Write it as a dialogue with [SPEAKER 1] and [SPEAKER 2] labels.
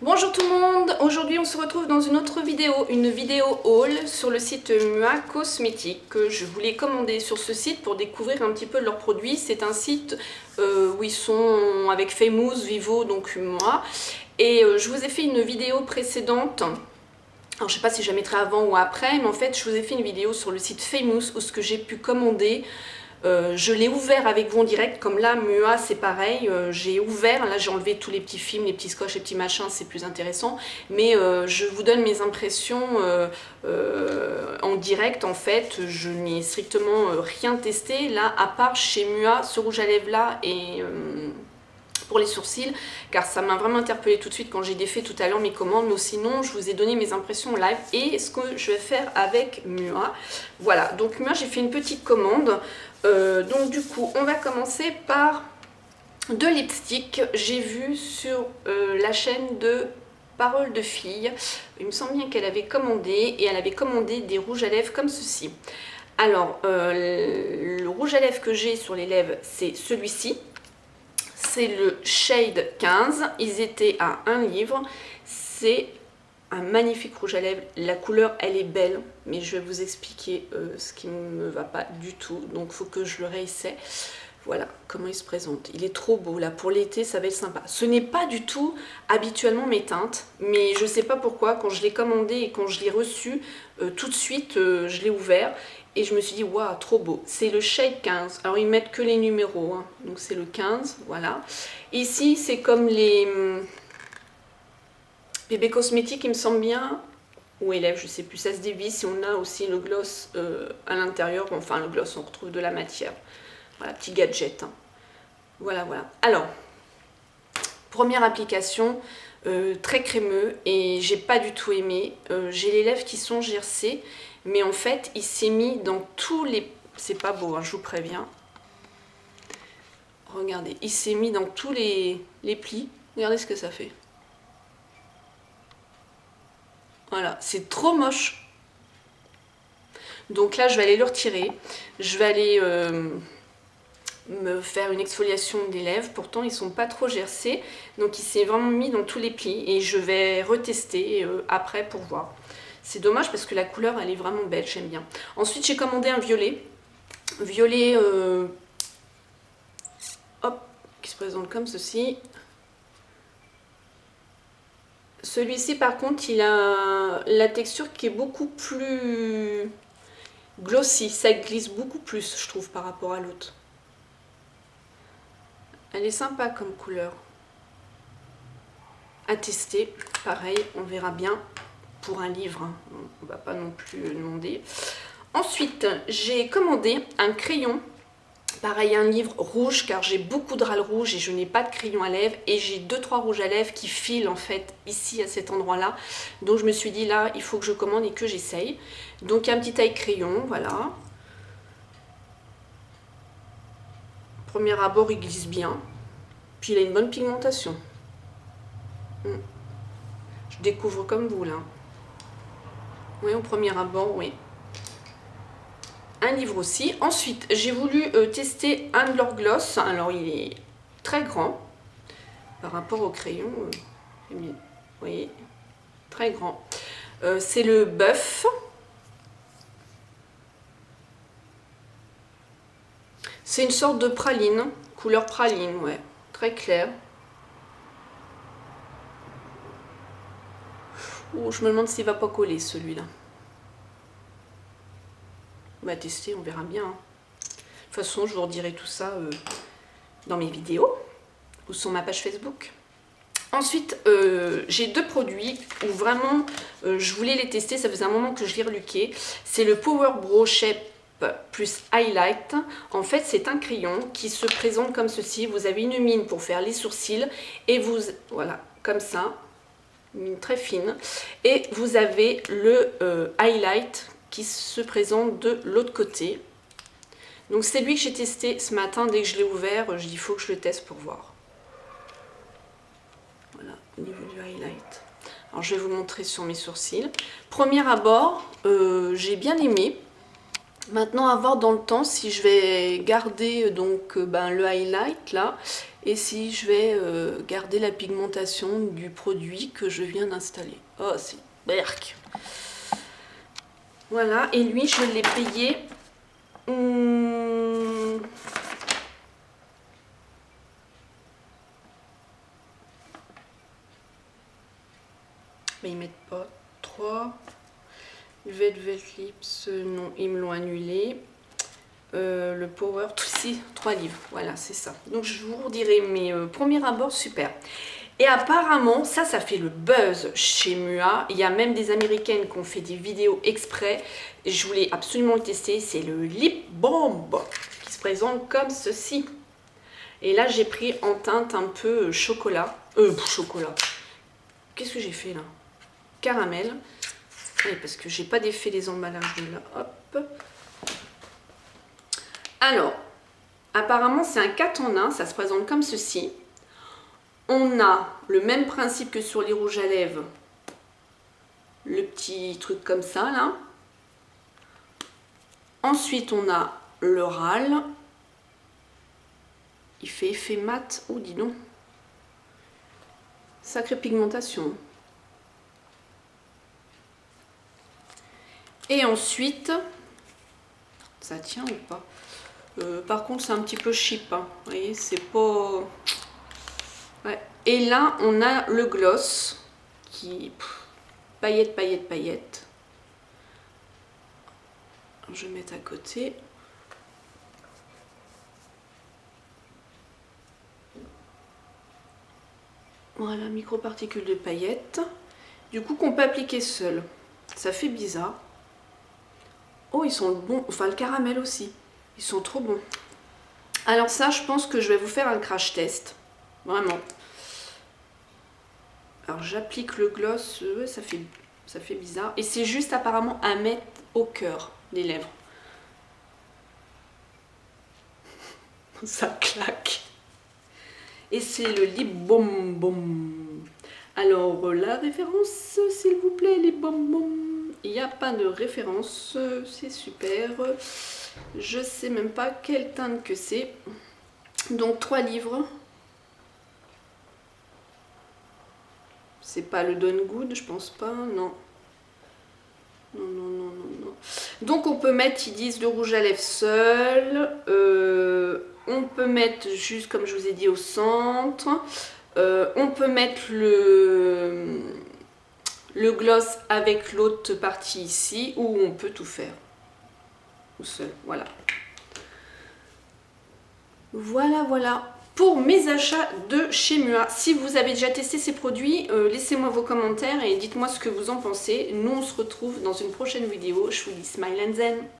[SPEAKER 1] Bonjour tout le monde, aujourd'hui on se retrouve dans une autre vidéo, une vidéo haul sur le site Mua Cosmétiques que je voulais commander sur ce site pour découvrir un petit peu leurs produits. C'est un site où ils sont avec Famous, Vivo, donc Mua. Et je vous ai fait une vidéo précédente. Alors je sais pas si je la mettrai avant ou après, mais en fait je vous ai fait une vidéo sur le site Famous où ce que j'ai pu commander. Je l'ai ouvert avec vous en direct, comme là Mua c'est pareil, j'ai ouvert, là j'ai enlevé tous les petits films, les petits scotch, les petits machins, c'est plus intéressant, mais je vous donne mes impressions en direct. En fait je n'ai strictement rien testé là, à part chez Mua, ce rouge à lèvres là et pour les sourcils, car ça m'a vraiment interpellé tout de suite quand j'ai défait tout à l'heure mes commandes, mais sinon je vous ai donné mes impressions en live et ce que je vais faire avec Mua. Voilà, donc Mua j'ai fait une petite commande, donc du coup on va commencer par deux lipsticks. J'ai vu sur la chaîne de Parole de Fille, il me semble bien qu'elle avait commandé, et elle avait commandé des rouges à lèvres comme ceci. Alors le rouge à lèvres que j'ai sur les lèvres c'est celui-ci. C'est le Shade 15, ils étaient à 1 livre, c'est un magnifique rouge à lèvres, la couleur elle est belle, mais je vais vous expliquer ce qui ne me va pas du tout, donc il faut que je le réessaie. Voilà comment il se présente, il est trop beau là, pour l'été ça va être sympa. Ce n'est pas du tout habituellement mes teintes, mais je sais pas pourquoi, quand je l'ai commandé et quand je l'ai reçu, tout de suite je l'ai ouvert. Et je me suis dit, waouh, trop beau. C'est le Shade 15. Alors, ils mettent que les numéros. Hein. Donc, c'est le 15. Voilà. Ici, c'est comme les bébés cosmétiques, il me semble bien. Ou élèves, je sais plus. Ça se dévisse. Et on a aussi le gloss à l'intérieur. Enfin, le gloss, on retrouve de la matière. Voilà, petit gadget. Hein. Voilà, voilà. Alors, première application. Très crémeux. Et j'ai pas du tout aimé. J'ai les lèvres qui sont gercées. Mais en fait, il s'est mis dans tous les... C'est pas beau, hein, je vous préviens. Regardez, il s'est mis dans tous les plis. Regardez ce que ça fait. Voilà, c'est trop moche. Donc là, je vais aller le retirer. Je vais aller me faire une exfoliation des lèvres. Pourtant, ils sont pas trop gercés. Donc, il s'est vraiment mis dans tous les plis. Et je vais retester après pour voir. C'est dommage parce que la couleur elle est vraiment belle, j'aime bien. Ensuite j'ai commandé un violet. Violet hop, qui se présente comme ceci. Celui-ci par contre il a la texture qui est beaucoup plus glossy. Ça glisse beaucoup plus je trouve par rapport à l'autre. Elle est sympa comme couleur. À tester. Pareil, on verra bien. Pour un livre, hein. On va pas non plus demander. Ensuite, j'ai commandé un crayon, pareil un livre rouge, car j'ai beaucoup de râles rouges et je n'ai pas de crayon à lèvres, et j'ai 2-3 rouges à lèvres qui filent en fait ici à cet endroit là, donc je me suis dit là il faut que je commande et que j'essaye. Donc un petit taille crayon, voilà. Premier abord il glisse bien, puis il a une bonne pigmentation. Je découvre comme vous là. Oui, au premier abord, oui. Un livre aussi. Ensuite, j'ai voulu tester un de leurs gloss. Alors, il est très grand par rapport au crayon. Vous voyez, très grand. C'est le Buff. C'est une sorte de praline, couleur praline, ouais, très clair. Oh, je me demande s'il va pas coller celui-là. On va tester, on verra bien. De toute façon, je vous redirai tout ça dans mes vidéos ou sur ma page Facebook. Ensuite, j'ai deux produits où vraiment je voulais les tester. Ça faisait un moment que je les reluquais. C'est le Power Brow Shape plus Highlight. En fait, c'est un crayon qui se présente comme ceci. Vous avez une mine pour faire les sourcils et vous, voilà, comme ça. Mine très fine, et vous avez le highlight qui se présente de l'autre côté. Donc c'est lui que j'ai testé ce matin. Dès que je l'ai ouvert, je dis il faut que je le teste pour voir. Voilà au niveau du highlight. Alors je vais vous montrer sur mes sourcils. Premier abord, j'ai bien aimé. Maintenant à voir dans le temps si je vais garder donc le highlight là et si je vais garder la pigmentation du produit que je viens d'installer. Oh, c'est berk. Voilà, et lui, je l'ai payé... Mais ils mettent pas 3. Velvet Lips, non, ils me l'ont annulé. Le Power, tout ici, 3 livres. Voilà, c'est ça. Donc je vous redirai mes premiers abords, super. Et apparemment, ça fait le buzz chez Mua. Il y a même des Américaines qui ont fait des vidéos exprès. Je voulais absolument le tester. C'est le Lip Bomb qui se présente comme ceci. Et là, j'ai pris en teinte un peu chocolat. Chocolat. Qu'est-ce que j'ai fait là? Caramel. Oui, parce que j'ai pas défait les emballages de là. Hop. Alors, apparemment, c'est un 4 en 1. Ça se présente comme ceci. On a le même principe que sur les rouges à lèvres. Le petit truc comme ça, là. Ensuite, on a le râle. Il fait effet mat. Oh, dis donc. Sacrée pigmentation. Et ensuite, ça tient ou pas? Par contre, c'est un petit peu cheap. Hein. Vous voyez, c'est pas... Ouais. Et là, on a le gloss qui... paillettes, paillettes, paillettes. Je vais mettre à côté. Voilà, micro-particules de paillettes. Du coup, qu'on peut appliquer seul. Ça fait bizarre. Oh, ils sont bons. Enfin, le caramel aussi. Ils sont trop bons. Alors ça, je pense que je vais vous faire un crash test. Vraiment. Alors, j'applique le gloss. Ça fait bizarre. Et c'est juste apparemment à mettre au cœur des lèvres. Ça claque. Et c'est le Lip Bomb. Alors, la référence, s'il vous plaît, les bonbons. Il n'y a pas de référence, c'est super. Je sais même pas quelle teinte que c'est. Donc 3 livres. C'est pas le Done Good, je pense pas, non. Non. Donc on peut mettre, ils disent, le rouge à lèvres seul. On peut mettre juste, comme je vous ai dit, au centre. On peut mettre le gloss avec l'autre partie ici, ou on peut tout faire tout seul. Voilà. Voilà pour mes achats de chez Mua. Si vous avez déjà testé ces produits, laissez-moi vos commentaires et dites-moi ce que vous en pensez. Nous, on se retrouve dans une prochaine vidéo. Je vous dis smile and zen.